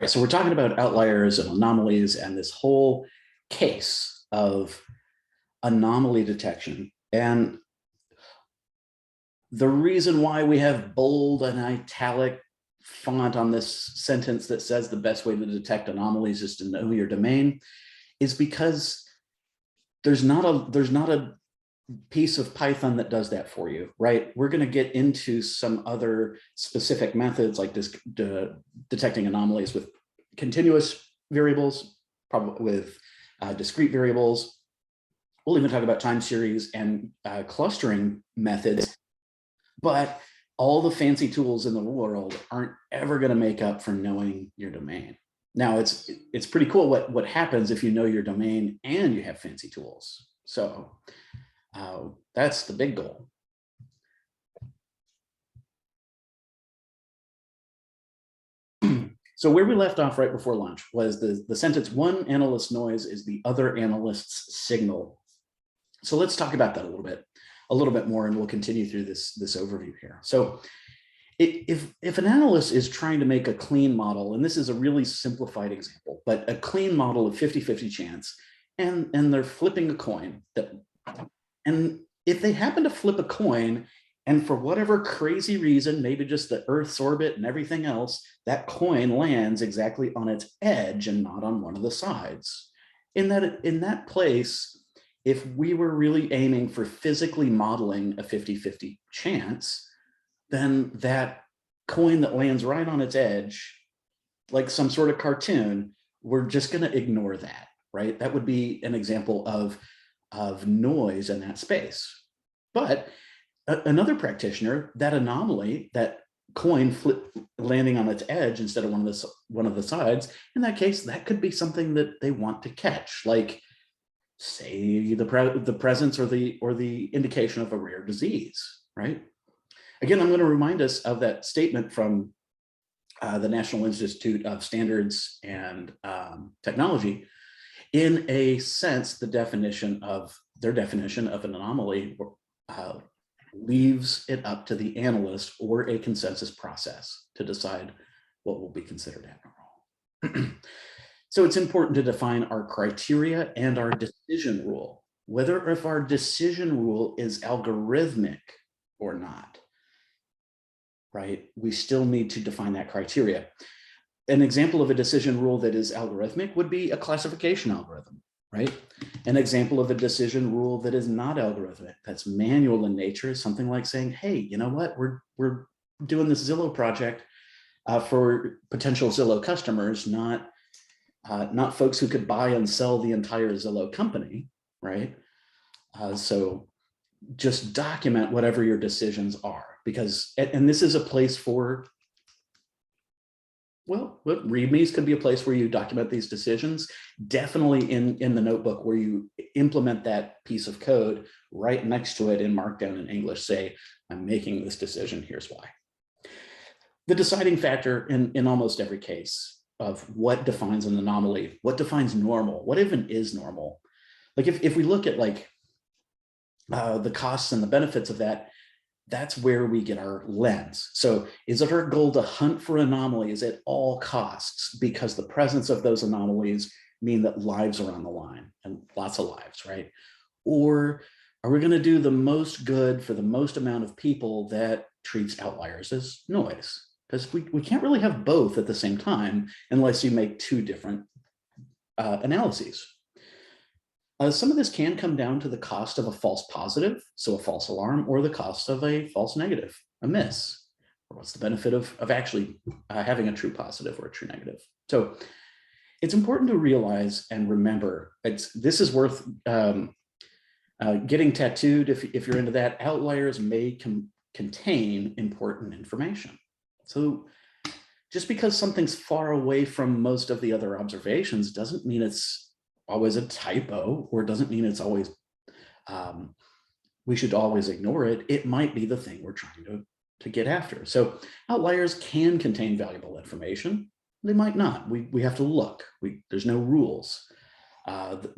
So we're talking about outliers and anomalies and this whole case of anomaly detection. And the reason why we have bold and italic font on this sentence that says the best way to detect anomalies is to know your domain is because there's not a piece of Python that does that for you, right? We're going to get into some other specific methods like this, detecting anomalies with continuous variables, probably with discrete variables. We'll even talk about time series and clustering methods, but all the fancy tools in the world aren't ever going to make up for knowing your domain. Now, it's pretty cool what happens if you know your domain and you have fancy tools. So that's the big goal. So where we left off right before lunch was the sentence, one analyst's noise is the other analyst's signal. So let's talk about that a little bit more, and we'll continue through this overview here. So if an analyst is trying to make a clean model, and this is a really simplified example, but a clean model of 50-50 chance, and they're flipping a coin, and if they happen to flip a coin, and for whatever crazy reason, maybe just the Earth's orbit and everything else, that coin lands exactly on its edge and not on one of the sides. In that place, if we were really aiming for physically modeling a 50-50 chance, then that coin that lands right on its edge, like some sort of cartoon, we're just going to ignore that, right? That would be an example of noise in that space. But another practitioner, that anomaly, that coin landing on its edge instead of one of the sides, in that case, that could be something that they want to catch, like say the presence or the indication of a rare disease, right? Again, I'm going to remind us of that statement from the National Institute of Standards and Technology. In a sense, their definition of an anomaly leaves it up to the analyst or a consensus process to decide what will be considered abnormal. So it's important to define our criteria and our decision rule, whether if our decision rule is algorithmic or not, right? We still need to define that criteria. An example of a decision rule that is algorithmic would be a classification algorithm, right? An example of a decision rule that is not algorithmic, that's manual in nature, is something like saying, hey, you know what, we're doing this Zillow project for potential Zillow customers, not folks who could buy and sell the entire Zillow company, right? So just document whatever your decisions are, because, and this is a place for, well, READMEs could be a place where you document these decisions. Definitely in the notebook where you implement that piece of code right next to it in Markdown in English, say, I'm making this decision, here's why. The deciding factor in almost every case of what defines an anomaly, what defines normal, what even is normal. Like if we look at like the costs and the benefits of that, that's where we get our lens. So is it our goal to hunt for anomalies at all costs because the presence of those anomalies mean that lives are on the line, and lots of lives, right? Or are we going to do the most good for the most amount of people that treats outliers as noise? Because we can't really have both at the same time unless you make two different analyses. Some of this can come down to the cost of a false positive, so a false alarm, or the cost of a false negative, a miss. Or what's the benefit of actually having a true positive or a true negative? So it's important to realize and remember, this is worth getting tattooed if you're into that. Outliers may contain important information. So just because something's far away from most of the other observations doesn't mean it's always a typo, or doesn't mean it's always, we should always ignore it. It might be the thing we're trying to get after. So outliers can contain valuable information. They might not. We have to look. There's no rules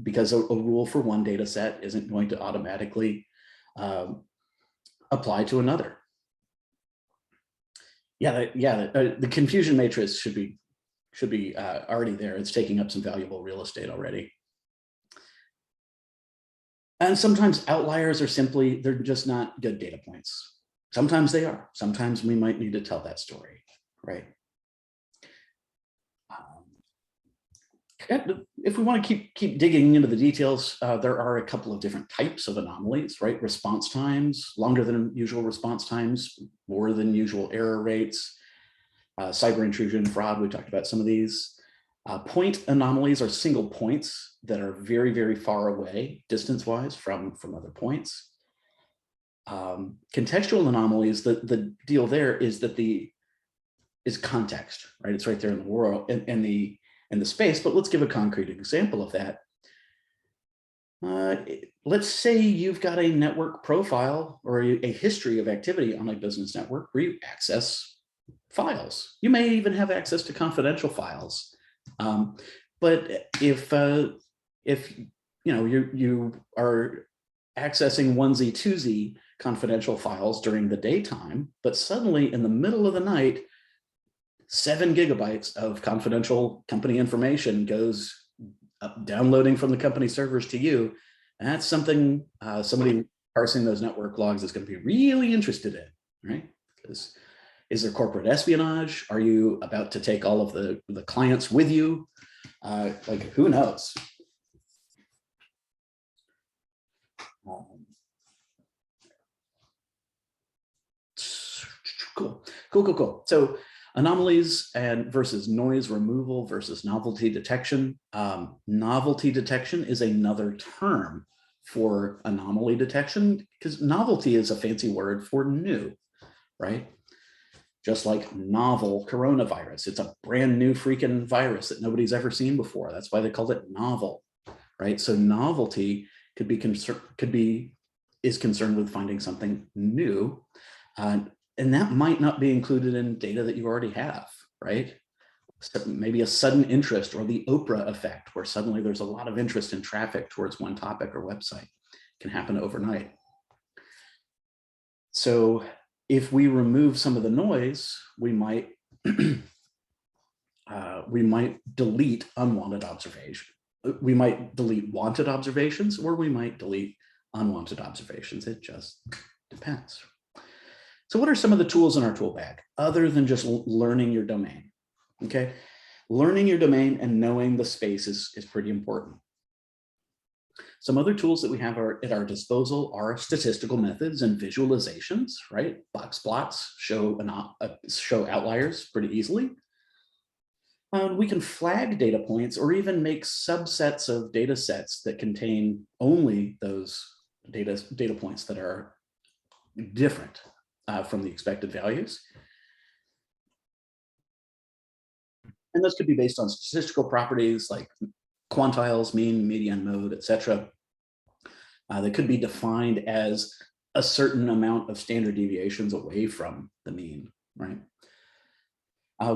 because a rule for one data set isn't going to automatically apply to another. The confusion matrix should be already there. It's taking up some valuable real estate already. And sometimes outliers are simply, they're just not good data points. Sometimes they are. Sometimes we might need to tell that story, right? If we want to keep digging into the details, there are a couple of different types of anomalies, right? Response times, longer than usual response times, more than usual error rates, cyber intrusion, fraud. We talked about some of these. Point anomalies are single points that are very, very far away, distance-wise, from other points. Contextual anomalies, the deal there is that is context, right? It's right there in the world and the space, but let's give a concrete example of that. Let's say you've got a network profile or a history of activity on a business network where you access files. You may even have access to confidential files. But if you are accessing onesie twosie confidential files during the daytime, but suddenly in the middle of the night, 7 gigabytes of confidential company information goes up, downloading from the company servers to you. And that's something somebody parsing those network logs is going to be really interested in, right? Because is there corporate espionage? Are you about to take all of the clients with you? Like, who knows? Cool. So anomalies versus noise removal versus novelty detection. Novelty detection is another term for anomaly detection because novelty is a fancy word for new, right? Just like novel coronavirus. It's a brand new freaking virus that nobody's ever seen before. That's why they called it novel, right? So novelty is concerned with finding something new. And that might not be included in data that you already have, right? So maybe a sudden interest or the Oprah effect, where suddenly there's a lot of interest in traffic towards one topic or website, can happen overnight. So if we remove some of the noise, we might delete unwanted observation. We might delete wanted observations, or we might delete unwanted observations. It just depends. So what are some of the tools in our tool bag other than just learning your domain? Okay, learning your domain and knowing the space is pretty important. Some other tools that we have at our disposal are statistical methods and visualizations, right? Box plots show outliers pretty easily. We can flag data points or even make subsets of data sets that contain only those data points that are different from the expected values. And those could be based on statistical properties like quantiles, mean, median, mode, etc. They could be defined as a certain amount of standard deviations away from the mean, right?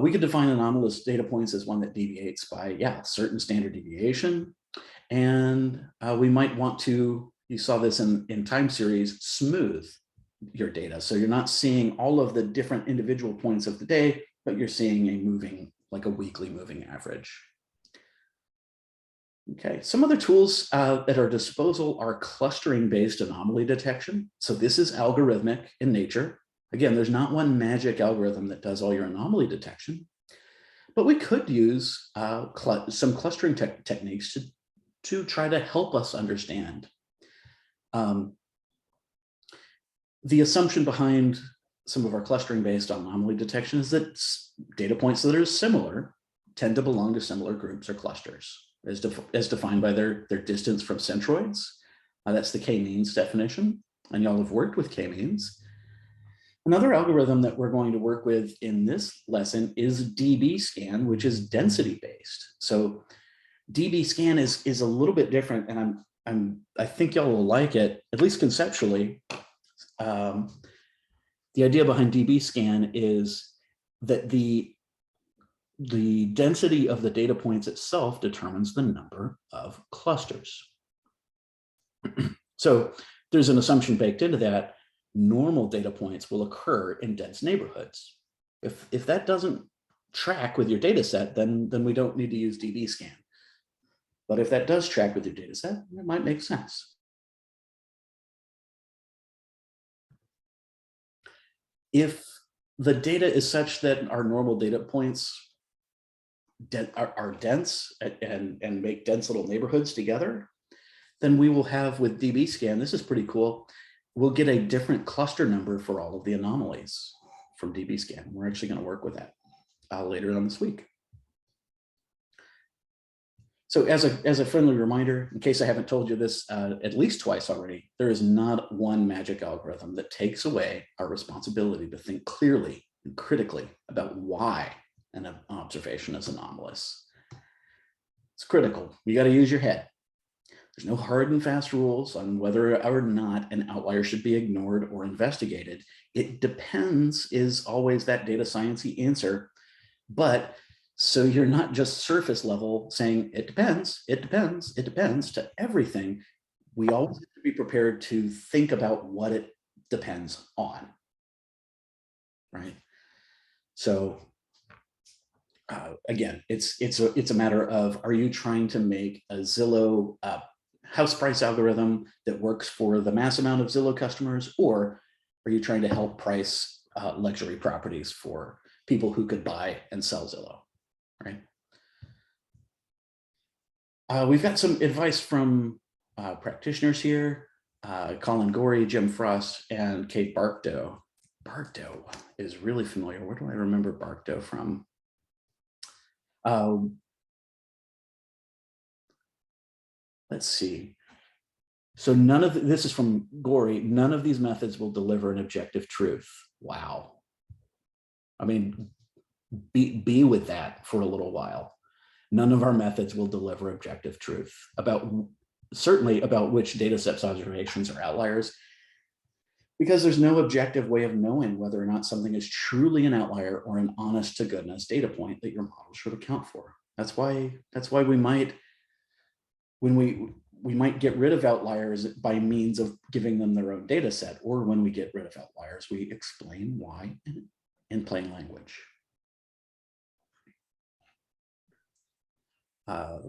We could define anomalous data points as one that deviates by, certain standard deviation. And we might want to, you saw this in time series, smooth your data. So you're not seeing all of the different individual points of the day, but you're seeing a weekly moving average. Okay, some other tools at our disposal are clustering-based anomaly detection. So this is algorithmic in nature. Again, there's not one magic algorithm that does all your anomaly detection, but we could use some clustering techniques to try to help us understand. The assumption behind some of our clustering-based anomaly detection is that data points that are similar tend to belong to similar groups or clusters, as defined by their distance from centroids. That's the k-means definition, and y'all have worked with k-means. Another algorithm that we're going to work with in this lesson is dbScan, which is density-based. So dbScan is a little bit different, and I think y'all will like it, at least conceptually. The idea behind dbScan is that the density of the data points itself determines the number of clusters. So there's an assumption baked into that. Normal data points will occur in dense neighborhoods. If that doesn't track with your data set, then we don't need to use dbScan. But if that does track with your data set, it might make sense. If the data is such that our normal data points are dense and make dense little neighborhoods together, then we will have with dbScan, this is pretty cool, we'll get a different cluster number for all of the anomalies from dbScan. We're actually going to work with that later on this week. So as a friendly reminder, in case I haven't told you this at least twice already, there is not one magic algorithm that takes away our responsibility to think clearly and critically about why an observation is anomalous. It's critical. You got to use your head. There's no hard and fast rules on whether or not an outlier should be ignored or investigated. It depends is always that data science-y answer, but so you're not just surface level saying it depends to everything. We always have to be prepared to think about what it depends on, right? So again, it's a matter of, are you trying to make a Zillow house price algorithm that works for the mass amount of Zillow customers, or are you trying to help price luxury properties for people who could buy and sell Zillow? Right. We've got some advice from practitioners here, Colin Gorey, Jim Frost, and Kate Barkdow. Barkdow is really familiar. Where do I remember Barkdow from? Let's see. So none of this is from Gorey. None of these methods will deliver an objective truth. Wow. I mean, be with that for a little while. None of our methods will deliver objective truth certainly about which data sets observations are outliers, because there's no objective way of knowing whether or not something is truly an outlier or an honest to goodness data point that your model should account for. That's why we might, when we might get rid of outliers by means of giving them their own data set, or when we get rid of outliers, we explain why in plain language.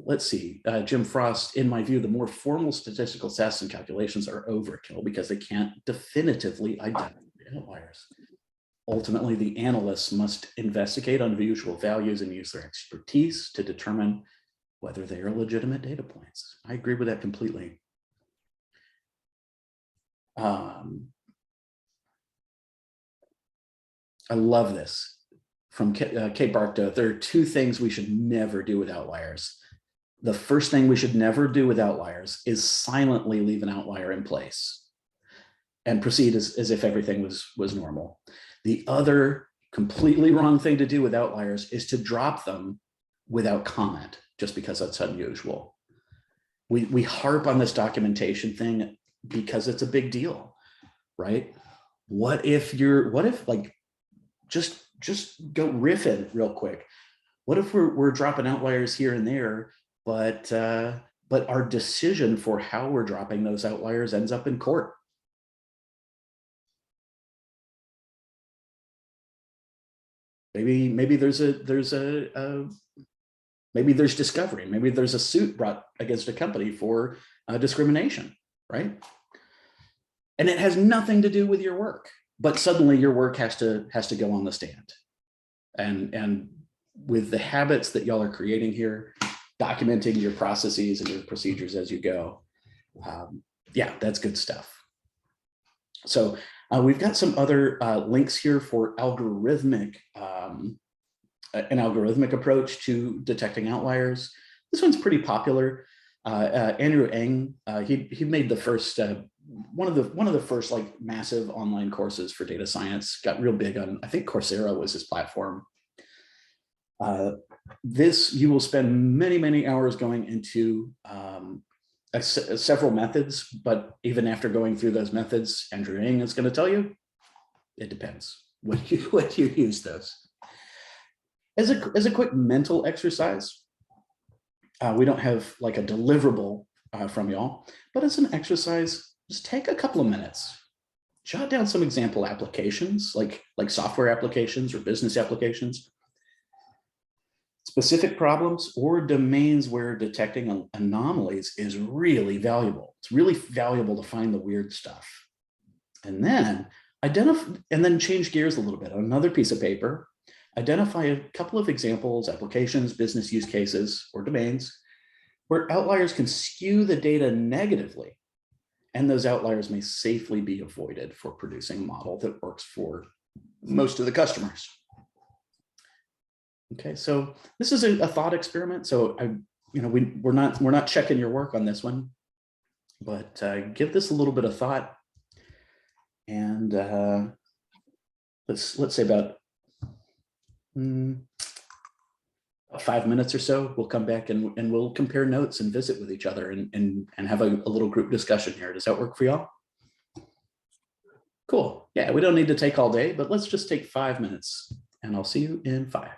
Let's see, Jim Frost, in my view, the more formal statistical tests and calculations are overkill because they can't definitively identify outliers. Ultimately, the analysts must investigate unusual values and use their expertise to determine whether they are legitimate data points. I agree with that completely. I love this. From Kate Barkdow, there are two things we should never do with outliers. The first thing we should never do with outliers is silently leave an outlier in place and proceed as if everything was normal. The other completely wrong thing to do with outliers is to drop them without comment, just because that's unusual. We harp on this documentation thing because it's a big deal, right? What if like, just go riffing real quick. What if we're dropping outliers here and there, but our decision for how we're dropping those outliers ends up in court? Maybe there's discovery. Maybe there's a suit brought against a company for discrimination, right? And it has nothing to do with your work, but suddenly your work has to go on the stand. And with the habits that y'all are creating here, documenting your processes and your procedures as you go, yeah, that's good stuff. So we've got some other links here for an algorithmic approach to detecting outliers. This one's pretty popular. Andrew Ng, he made the first one of the first like massive online courses for data science. Got real big on, I think Coursera was his platform. This, you will spend many hours going into several methods, but even after going through those methods, Andrew Ng is going to tell you it depends when you use those. As a quick mental exercise, we don't have like a deliverable from y'all, but as an exercise, just take a couple of minutes, jot down some example applications, like software applications or business applications, Specific problems or domains where detecting anomalies is really valuable. It's really valuable to find the weird stuff. And then change gears a little bit on another piece of paper. Identify a couple of examples, applications, business use cases, or domains where outliers can skew the data negatively. And those outliers may safely be avoided for producing a model that works for most of the customers. Okay, so this is a thought experiment. So we're not checking your work on this one, but give this a little bit of thought. And let's say about 5 minutes or so, we'll come back and we'll compare notes and visit with each other and have a little group discussion here. Does that work for y'all? Cool. Yeah, we don't need to take all day, but let's just take 5 minutes, and I'll see you in 5.